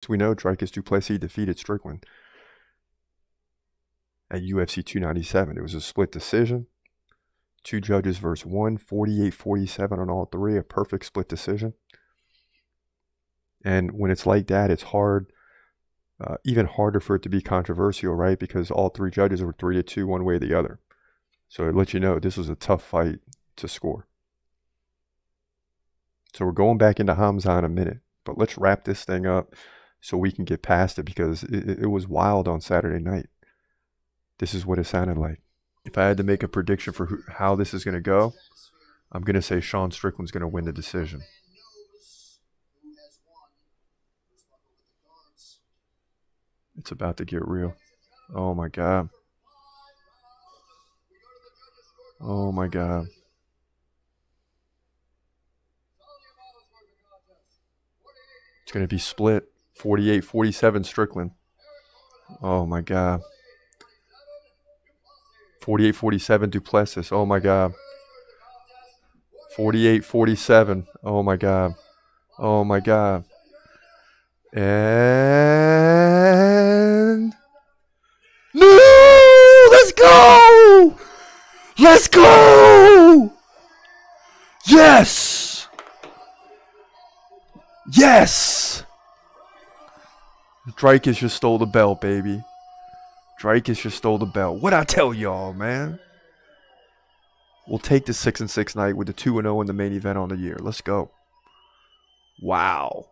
we know Dricus Du Plessis defeated Strickland at UFC 297. It was a split decision. 2 judges versus 1, 48-47 on all 3, a perfect split decision. And when it's like that, it's hard, even harder for it to be controversial, right? Because all 3 judges were 3-2 one way or the other. So it lets you know this was a tough fight to score. So we're going back into Khamzat in a minute, but let's wrap this thing up so we can get past it, because it was wild on Saturday night. This is what it sounded like. If I had to make a prediction for how this is going to go, I'm going to say Sean Strickland's going to win the decision. It's about to get real. Oh my God. Oh my God. It's going to be split. 48-47 Strickland. Oh my God. 48-47 Du Plessis. Oh my God. 48-47. Oh my God. Oh my God. And no! Let's go! Let's go! Yes! Yes! Dricus just stole the belt, baby. Dricus just stole the belt. What'd I tell y'all, man? We'll take the 6-6 night with the 2-0 in the main event on the year. Let's go. Wow.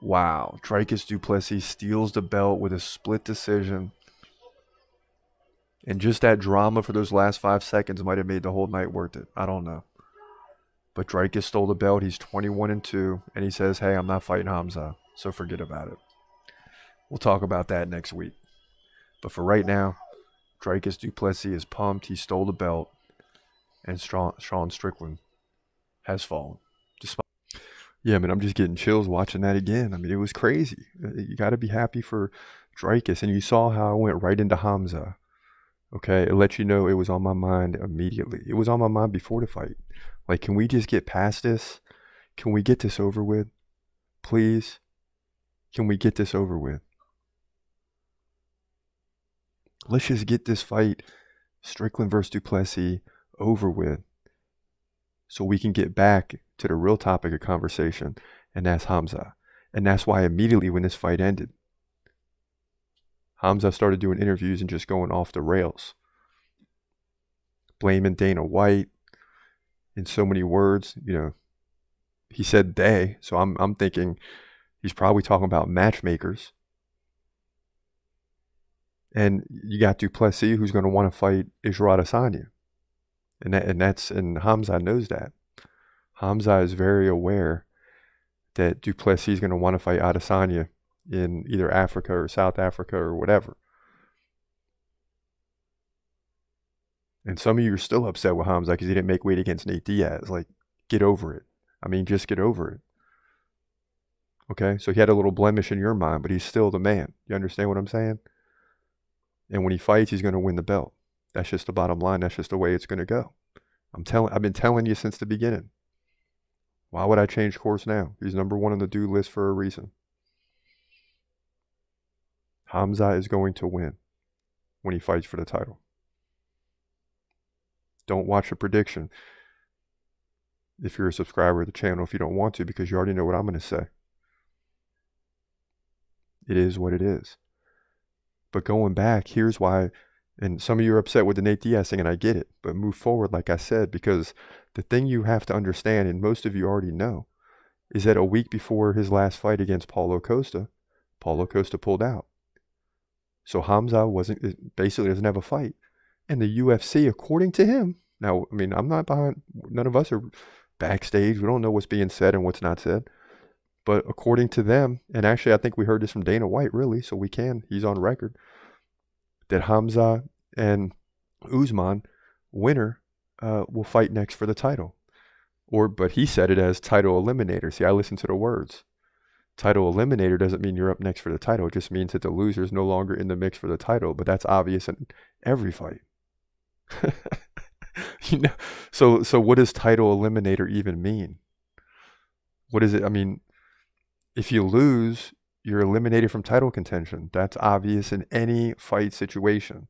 Wow. Dricus Du Plessis steals the belt with a split decision. And just that drama for those last 5 seconds might have made the whole night worth it. I don't know. But Dricus stole the belt. He's 21-2. And he says, hey, I'm not fighting Khamzat. So forget about it. We'll talk about that next week. But for right now, Dricus Du Plessis is pumped. He stole the belt. And Sean Strickland has fallen. Yeah, man, I'm just getting chills watching that again. I mean, it was crazy. You got to be happy for Dricus. And you saw how I went right into Khamzat. Okay, it let you know it was on my mind immediately. It was on my mind before the fight. Like, can we just get past this? Can we get this over with? Please? Can we get this over with? Let's just get this fight, Strickland versus Du Plessis, over with, so we can get back to the real topic of conversation, and that's Khamzat. And that's why immediately when this fight ended, Khamzat started doing interviews and just going off the rails, blaming Dana White in so many words. You know, he said they, so I'm thinking he's probably talking about matchmakers. And you got Du Plessis, who's going to want to fight Israel Adesanya, and Khamzat knows that. Khamzat is very aware that Du Plessis is going to want to fight Adesanya in either Africa or South Africa or whatever. And some of you are still upset with Khamzat because he didn't make weight against Nate Diaz. Like, get over it. I mean, just get over it. Okay? So he had a little blemish in your mind, but he's still the man. You understand what I'm saying? And when he fights, he's going to win the belt. That's just the bottom line. That's just the way it's going to go. I've been telling you since the beginning. Why would I change course now? He's number 1 on the do list for a reason. Khamzat is going to win when he fights for the title. Don't watch a prediction if you're a subscriber to the channel if you don't want to, because you already know what I'm going to say. It is what it is. But going back, here's why, and some of you are upset with the Nate Diaz thing, and I get it, but move forward, like I said, because the thing you have to understand, and most of you already know, is that a week before his last fight against Paulo Costa pulled out. So Khamzat basically doesn't have a fight. And the UFC, according to him, now, I mean, I'm not behind, none of us are backstage. We don't know what's being said and what's not said. But according to them, and actually I think we heard this from Dana White, really, so he's on record, that Khamzat and Usman, winner, will fight next for the title. But he said it as title eliminator. See, I listened to the words. Title eliminator doesn't mean you're up next for the title. It just means that the loser is no longer in the mix for the title. But that's obvious in every fight. You know, so what does title eliminator even mean? What is it? I mean, If you lose, you're eliminated from title contention. That's obvious in any fight situation.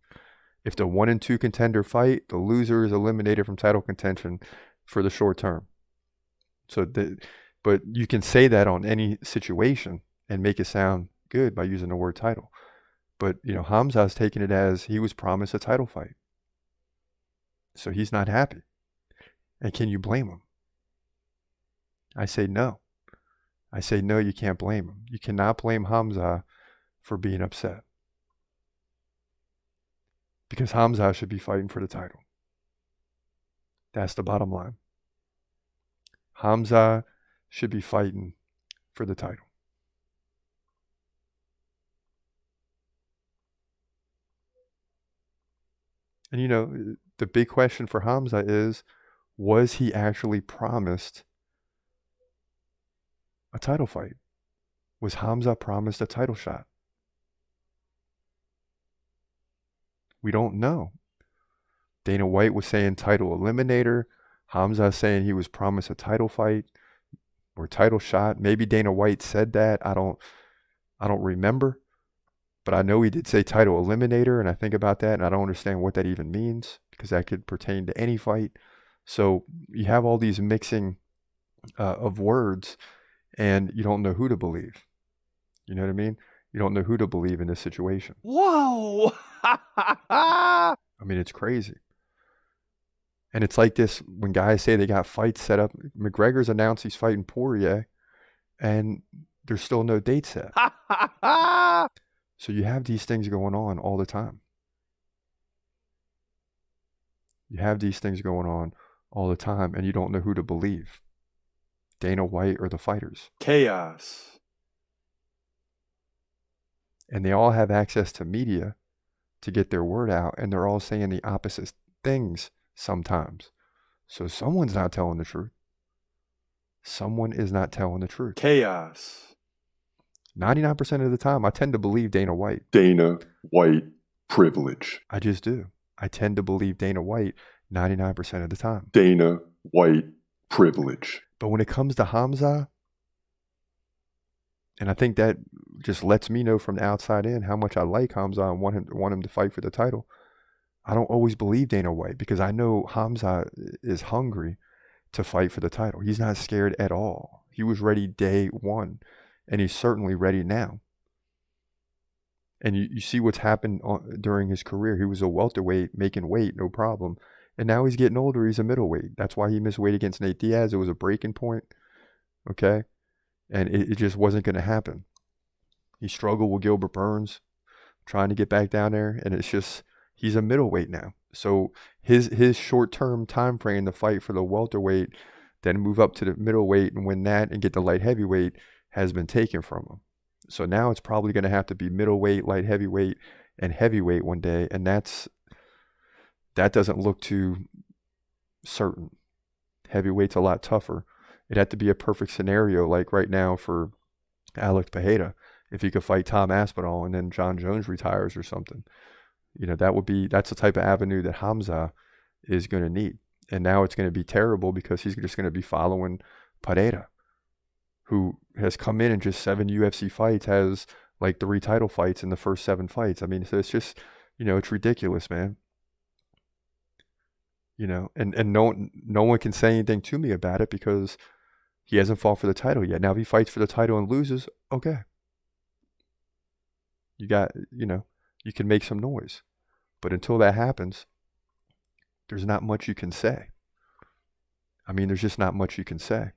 If the 1 and 2 contender fight, the loser is eliminated from title contention for the short term. But you can say that on any situation and make it sound good by using the word title. But, you know, Khamzat's taking it as he was promised a title fight. So he's not happy. And can you blame him? I say no. I say no, you can't blame him. You cannot blame Khamzat for being upset. Because Khamzat should be fighting for the title. That's the bottom line. Khamzat should be fighting for the title. And you know, the big question for Khamzat is, was he actually promised a title fight? Was Khamzat promised a title shot? We don't know. Dana White was saying title eliminator. Khamzat saying he was promised a title fight or title shot. Maybe Dana White said that. I don't remember. But I know he did say title eliminator, and I think about that, and I don't understand what that even means, because that could pertain to any fight. So you have all these mixing of words, and you don't know who to believe. You know what I mean? You don't know who to believe in this situation. Whoa! I mean, it's crazy. And it's like this when guys say they got fights set up. McGregor's announced he's fighting Poirier, and there's still no date set. So you have these things going on all the time. You have these things going on all the time, and you don't know who to believe. Dana White or the fighters. Chaos. And they all have access to media to get their word out, and they're all saying the opposite things sometimes. So someone's not telling the truth. Someone is not telling the truth. Chaos. 99% of the time, I tend to believe Dana White. Dana White privilege. I just do. I tend to believe Dana White 99% of the time. Dana White privilege. But when it comes to Khamzat, and I think that just lets me know from the outside in how much I like Khamzat and want him to fight for the title. I don't always believe Dana White, because I know Khamzat is hungry to fight for the title. He's not scared at all. He was ready day one, and he's certainly ready now. And you see what's happened during his career. He was a welterweight, making weight, no problem. And now he's getting older. He's a middleweight. That's why he missed weight against Nate Diaz. It was a breaking point. Okay? And it just wasn't going to happen. He struggled with Gilbert Burns, trying to get back down there. And it's just, he's a middleweight now. So his short-term time frame to fight for the welterweight, then move up to the middleweight and win that and get the light heavyweight, has been taken from him. So now it's probably going to have to be middleweight, light heavyweight, and heavyweight one day. And that doesn't look too certain. Heavyweight's a lot tougher. It'd have to be a perfect scenario, like right now for Alex Pereira. If he could fight Tom Aspinall and then John Jones retires or something. You know, that's the type of avenue that Khamzat is going to need. And now it's going to be terrible because he's just going to be following Pereira, who has come in just 7 UFC fights, has like 3 title fights in the first 7 fights. I mean, so it's just, you know, it's ridiculous, man. You know, and no one can say anything to me about it because he hasn't fought for the title yet. Now, if he fights for the title and loses, okay. You can make some noise. But until that happens, there's not much you can say. I mean, there's just not much you can say.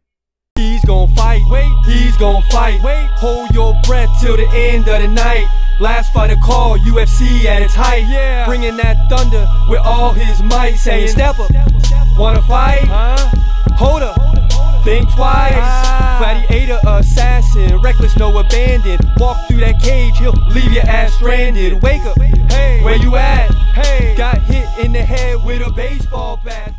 He's gon' fight, wait, he's gon' fight, wait. Hold your breath till the end of the night. Last fighter call, UFC at its height. Yeah. Bringing that thunder with all his might. Saying, step up, wanna fight? Hold up, think twice. Gladiator, assassin, reckless, no abandon. Walk through that cage, he'll leave your ass stranded. Wake up, hey, where you at? Hey, got hit in the head with a baseball bat.